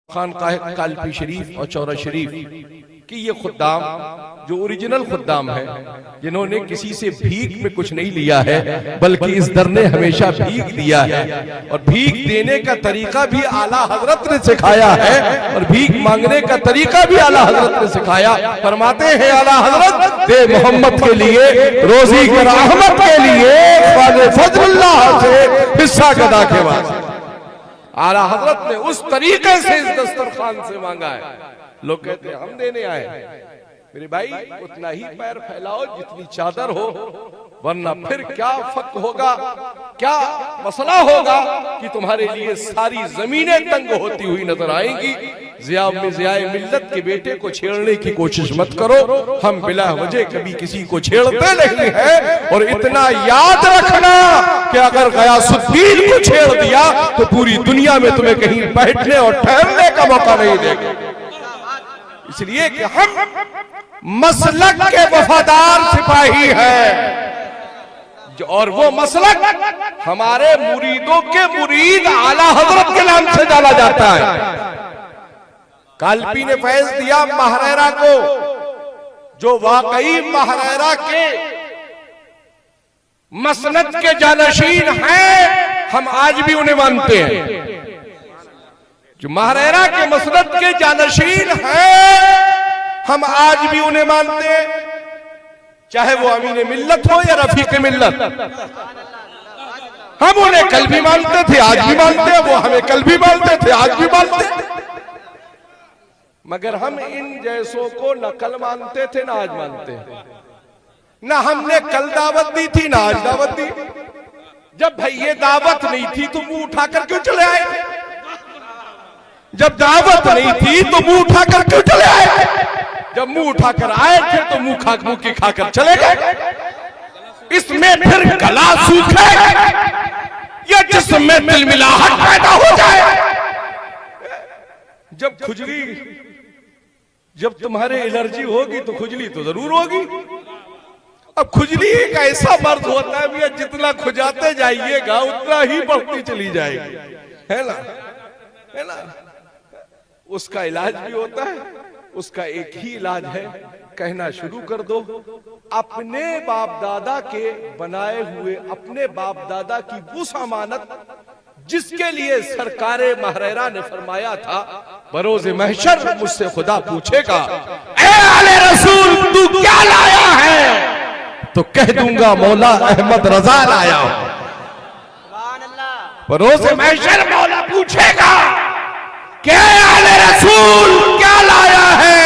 खानकाह कालपी शरीफ और चौरा शरीफ कि ये खुद्दाम जो ओरिजिनल खुद्दाम है, जिन्होंने किसी से भीख में कुछ नहीं लिया है, बल्कि इस दर ने हमेशा भीख दिया है और भीख देने का तरीका भी आला हजरत ने सिखाया है और भीख मांगने का तरीका भी आला हजरत ने सिखाया। फरमाते हैं आला हजरत दे मोहम्मद के लिए, रोजी कर अहमद के लिए, ख्वाजा फजलुल्लाह से हिस्सा गदा के वास्ते। आला हजरत ने उस तरीके से इस दस्तरखान से मांगा है। लोग कहते हैं हम देने आए। मेरे भाई उतना ही पैर फैलाओ जितनी चादर हो, वरना फिर क्या फक होगा, क्या मसला होगा कि तुम्हारे लिए सारी जमीनें तंग होती हुई नजर आएंगी। ज़ियाए मिल्लत के बेटे को छेड़ने की कोशिश मत करो, हम बिला वजह कभी किसी को छेड़ते नहीं है। और इतना याद रखना कि अगर गयासुद्दीन को छेड़ दिया तो पूरी दुनिया में तुम्हें कहीं बैठने और ठहरने का मौका नहीं देगा। इसलिए कि हम मसलक के वफादार सिपाही हैं और वो मसलक हमारे मुरीदों के मुरीद आला हजरत के नाम से जाना जाता है। कालपी ने फैज दिया महरेरा को, जो वाकई महरेरा के मसनद के जानशीन हैं, हम आज भी उन्हें मानते हैं। जो महरेरा के मसनद के जानशीन हैं, हम आज भी उन्हें मानते हैं, चाहे वो अमीन मिल्लत हो या रफीक मिल्लत। हम उन्हें कल भी मानते थे, आज भी मानते हैं, वो हमें कल भी मानते थे, आज भी मानते हैं। मगर हम इन जैसों को न कल मानते थे, ना आज मानते हैं। ना हमने कल दावत दी थी, ना आज दावत दी। जब भाई ये दावत नहीं थी तो मुंह उठाकर क्यों चले आए थे? जब दावत नहीं थी तो मुंह उठाकर क्यों चले आए? जब मुंह उठाकर आए थे तो मुंह की खाकर चले गए। इसमें फिर गला सूखे या जिसमें तिलमिलाहट पैदा हो जाए। जब खुजली, जब तुम्हारे एलर्जी होगी तो खुजली तो जरूर होगी। अब खुजली एक ऐसा मर्द होता है भैया, जितना खुजाते जाइएगा उतना ही बढ़ती चली जाएगी, है ना, है ना। उसका इलाज भी होता है, उसका एक ही इलाज है, कहना शुरू कर दो अपने बाप दादा के बनाए हुए, अपने बाप दादा की उस अमानत जिसके लिए सरकारे महरेरा ने फरमाया था बरोज़े महशर मुझसे खुदा पूछेगा, ए आले रसूल तू क्या लाया है? तो कह दूंगा मौला अहमद रजा लाया हूं। बरोज़े महशर मौला पूछेगा क्या आले रसूल क्या लाया है?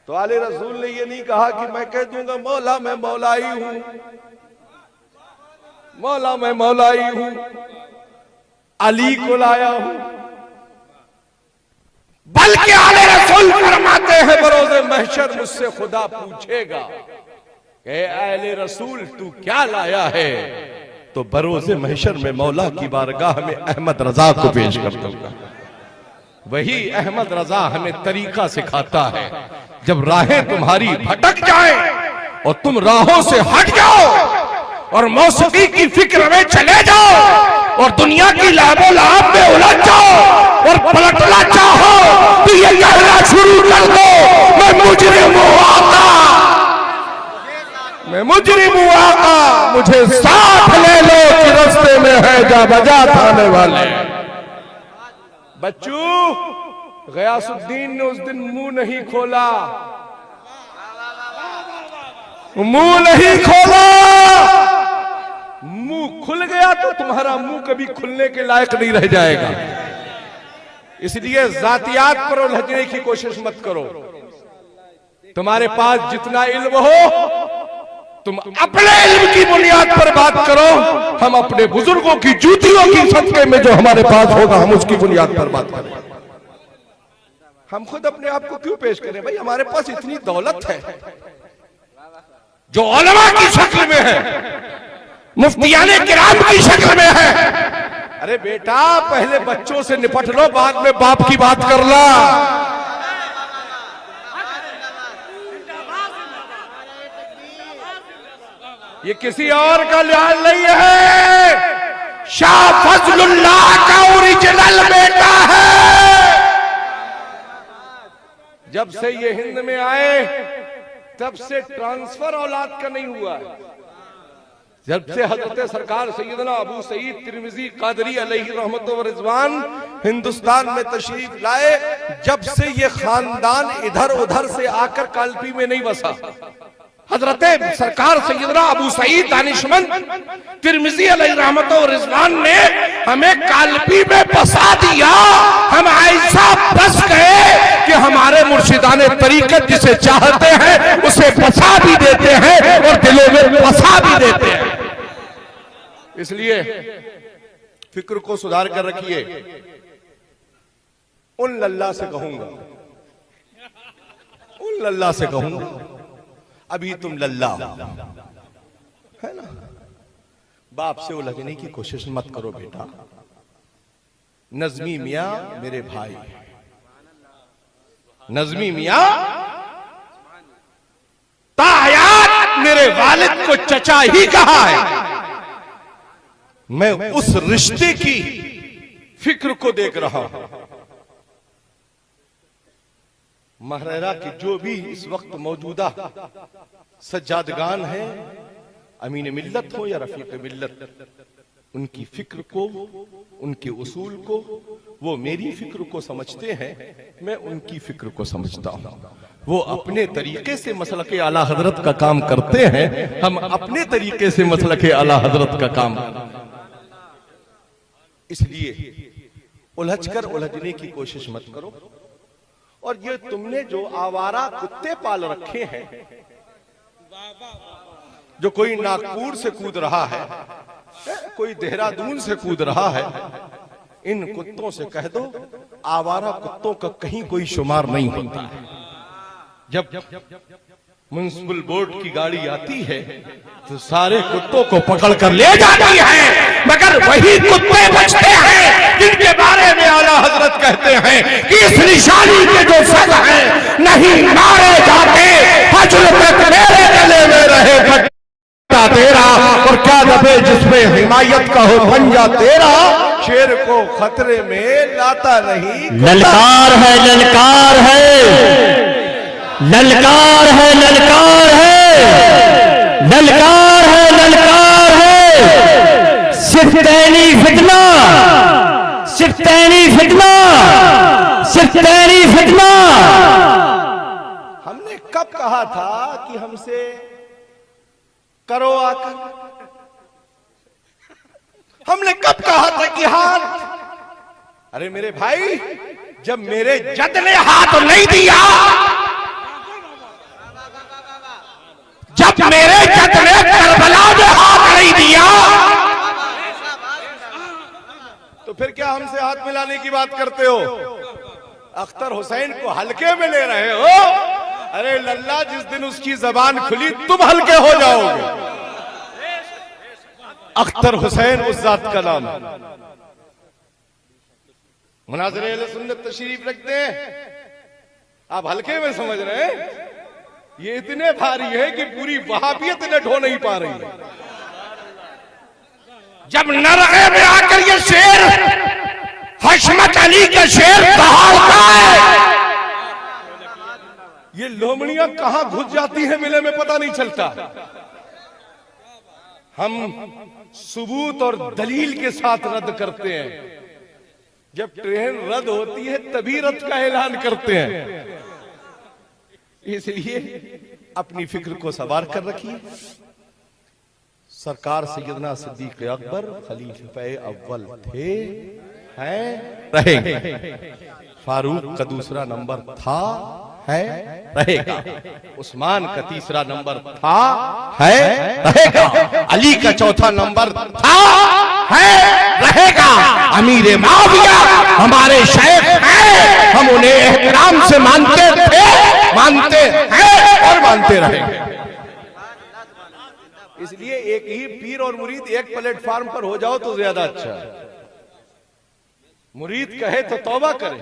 तो आले रसूल ने ये नहीं कहा कि मैं कह दूंगा मौला मैं मौलाई हूं, मौला मैं मौलाई हूं, अली को लाया हूं। बल्कि आले रसूल फरमाते हैं बरोज़े महशर मुझसे खुदा पूछेगा कि आले रसूल तू क्या लाया है? तो बरोज़े महशर में मौला की बारगाह में अहमद रजा को पेश कर दूंगा। वही अहमद रजा हमें तरीका सिखाता है, जब राहें तुम्हारी भटक जाएं और तुम राहों से हट जाओ और मौसीकी की फिक्र में चले जाओ और दुनिया की लाभो लाभ में उलझ जाओ और पलटना चाहो तो ये कहना शुरू कर दो, मैं मुजरिम हूं आका, मैं मुजरिम हूं आका, मुझे साथ ले लो कि रास्ते में है जा बजा थाने वाले। बच्चू गयासुद्दीन ने उस दिन मुंह नहीं खोला, मुंह नहीं खोला। मुंह खुल गया तो तुम्हारा मुंह कभी खुलने के लायक नहीं रह जाएगा। इसलिए जातियात पर उलझने की कोशिश मत करो। तुम्हारे पास जितना इल्म हो तुम अपने इल्म की बुनियाद पर बात करो, हम अपने बुजुर्गों की जूतियों की सदके में जो हमारे पास होगा हम उसकी बुनियाद पर बात करें। हम खुद अपने आप को क्यों पेश करें? भाई हमारे पास इतनी दौलत है जो उलमा की शक्ल में है, मुफ्तियाने किराम की शक्ल में है। अरे बेटा पहले बच्चों से निपट लो, बाद में बाप की बात कर ला। ये किसी और का लिहाज नहीं है, शाह फजलुल्लाह का ओरिजिनल बेटा है। जब से ये हिंद में आए तब से ट्रांसफर औलाद का नहीं हुआ। जब से हजरत सरकार सैयदना अबू सईद तिरमिजी कादरी अलैहि रहमत व रिजवान हिंदुस्तान में तशरीफ लाए, जब से ये खानदान इधर उधर से आकर कालपी में नहीं बसा। हजरत सरकार सैयदना अबू सईद दानिशमंद तिरमिजी अलैहि रहमत व रिजवान ने हमें कालपी में बसा दिया। हम ऐसा बस गए कि हमारे मुर्शिदाने तरीकत जिसे चाहते हैं उसे बसा भी देते हैं और दिलों में बसा भी देते हैं। इसलिए फिक्र को सुधार कर रखिए। उन लल्ला से कहूंगा, उन लल्ला से कहूंगा, अभी तुम लल्ला है ना, बाप से उलझने की कोशिश मत करो बेटा। नजमी मियां मेरे भाई, नजमी मियां तायात मेरे वालिद को चचा ही कहा है। मैं उस रिश्ते की फिक्र को देख रहा हूं। महरेरा की जो भी इस वक्त मौजूदा सज्जादगान हैं, अमीन मिल्लत हो या रफीक मिल्लत, उनकी फिक्र को, उनके उसूल को, वो मेरी फिक्र को समझते हैं, मैं उनकी फिक्र को समझता हूं। वो अपने तरीके से मसलके आला हजरत का काम करते हैं, हम अपने तरीके से मसलके आला हजरत का काम करते हैं। इसलिए उलझकर उलझने की कोशिश मत करो। और ये तुमने जो आवारा कुत्ते पाल रखे हैं, जो कोई नागपुर से कूद रहा है, कोई देहरादून से कूद रहा है, इन कुत्तों से कह दो आवारा कुत्तों का कहीं कोई शुमार नहीं होता है। जब म्युनिसिपल बोर्ड की गाड़ी आती है तो सारे कुत्तों को पकड़ कर ले जाती है, मगर वही कुत्ते बचते हैं जिनके बारे में आला हजरत कहते हैं कि इस निशानी के जो सग हैं नहीं मारे जाते, हजर तक मेरे गले में रहे फटा तेरा, और क्या दबे जिसमें हिमायत का हो पंजा तेरा, शेर को खतरे में लाता नहीं। ललकार है, ललकार है, ललकार है, ललकार है, ललकार है, ललकार है। सिर्फ तैनी फितना, सिर्फ तैनी फितना, सिर्फ तैनी फितना। हमने कब कहा था कि हमसे करो आकर? हमने कब कहा था कि हाथ? अरे मेरे भाई, जब मेरे जद ने हाथ नहीं दिया, जब मेरे जद ने करबला में हाथ नहीं दिया, तो फिर क्या हमसे हाथ मिलाने की बात करते हो? अख्तर हुसैन को हल्के में ले रहे हो? अरे लल्ला, जिस दिन उसकी जबान खुली तुम हल्के हो जाओगे। अख्तर हुसैन उस जात का नाम है। मुनाज़िरे अहले सुन्नत तशरीफ रखते हैं, आप हल्के में समझ रहे हैं? ये इतने भारी है कि पूरी वहाबियत ने ढो नहीं पा रही है। जब नरगे में आकर ये शेर हशमत अली का शेर दहाड़ता है, ये लोमड़ियां कहां घुस जाती हैं मिले में पता नहीं चलता। हम सबूत और दलील के साथ रद्द करते हैं। जब ट्रेन रद्द होती है तभी रद्द का ऐलान करते हैं। इसलिए अपनी फिक्र को सवार कर रखिए। सरकार सैयदना सिद्दीक अकबर खलीफे अव्वल थे, हैं, रहेंगे। फारूक का दूसरा नंबर था, है, रहेगा। उस्मान का तीसरा नंबर था, है, रहेगा। अली का चौथा नंबर था, है, रहेगा। अमीर माविया हमारे शेख हैं, हम उन्हें एहतराम से मानते थे, मानते हैं और मानते रहेंगे। इसलिए एक ही पीर और मुरीद एक प्लेटफार्म पर हो जाओ तो ज्यादा अच्छा है। मुरीद कहे तो तौबा करे।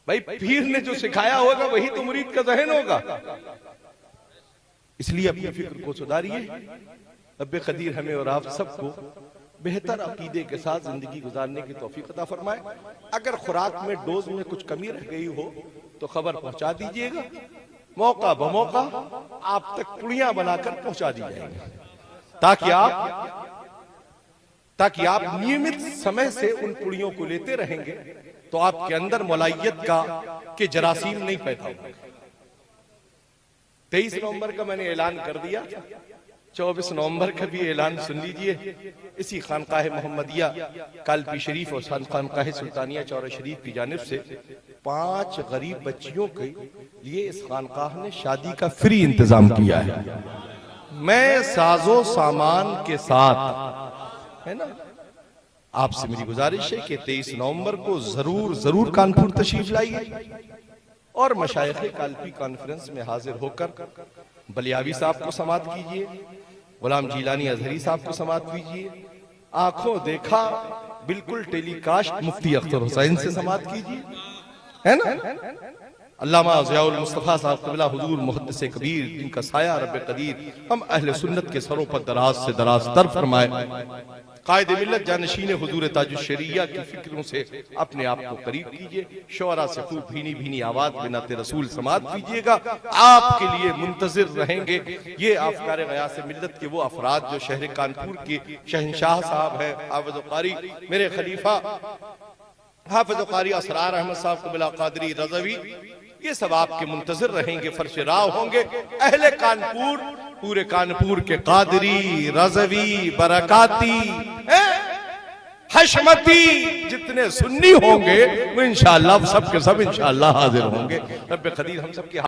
भाई, पीर ने जो सिखाया होगा वही तो मुरीद का ज़हन होगा। इसलिए अपनी फिक्र को सुधारिए। रब्बे कदीर हमें और आप सबको बेहतर अकीदे के साथ जिंदगी गुजारने की तौफीक अता फरमाए। अगर खुराक में डोज में कुछ कमी रह गई हो तो खबर पहुंचा दीजिएगा, मौका बमौका आप तक पुड़ियां बनाकर पहुंचा दी जाएंगी, ताकि आप नियमित समय से उन पुड़ियों को लेते रहेंगे तो आपके अंदर मौलाइयत के जरासीम नहीं पैदा होंगे। 23 नवंबर का मैंने ऐलान कर दिया, 24 नवंबर का भी ऐलान सुन लीजिए। इसी खानकाह मोहम्मदिया कालपी शरीफ और खानकाह सुल्तानिया चौरा शरीफ की जानिब से 5 गरीब बच्चियों के लिए इस खानकाह ने शादी का फ्री इंतजाम किया है। मैं साजो सामान के साथ, है ना, आपसे मेरी गुजारिश है कि 23 नवंबर को जरूर कानपुर तशरीफ लाइए और मशाइख कालपी कॉन्फ्रेंस में हाजिर होकर बलियावी साहब को समाअत कीजिए, गुलाम जीलानी अजहरी साहब को समाअत कीजिए, आंखों देखा बिल्कुल टेलीकास्ट मुफ्ती अख्तर हुसैन से समाअत कीजिए, है ना। अल्लामा ज़ियाउल मुस्तफ़ा साहब क़िबला हुजूर मुहद्दिस कबीर, जिनका साया रब कदीर हम अहले सुन्नत के सरों पर दराज से दराज तर फरमाए, कायदे मिल्लत जानशीन हुजूर ताजुश शरिया की फिक्रों से अपने आप को करीब कीजिए। शोरा से खूब भीनी भीनी आवाज में नाते रसूल समाअत कीजिएगा। आपके लिए मुंतजिर रहेंगे ये आफकार गयास मिल्लत के वो अफराद जो शहर कानपुर के शहनशाह साहब हैं, हाफिज़ क़ारी मेरे खलीफा हाफिज़ क़ारी असरार अहमद साहब क़िबला क़ादरी रज़वी, ये सब आपके मुंतजिर रहेंगे, फर्श राव होंगे। अहले कानपुर, पूरे कानपुर के कादरी, रज़वी, बरकाती, हशमती जितने सुन्नी होंगे वो इंशाअल्लाह सब के सब इंशाअल्लाह हाजिर होंगे। रब्बे कदीर हम सब के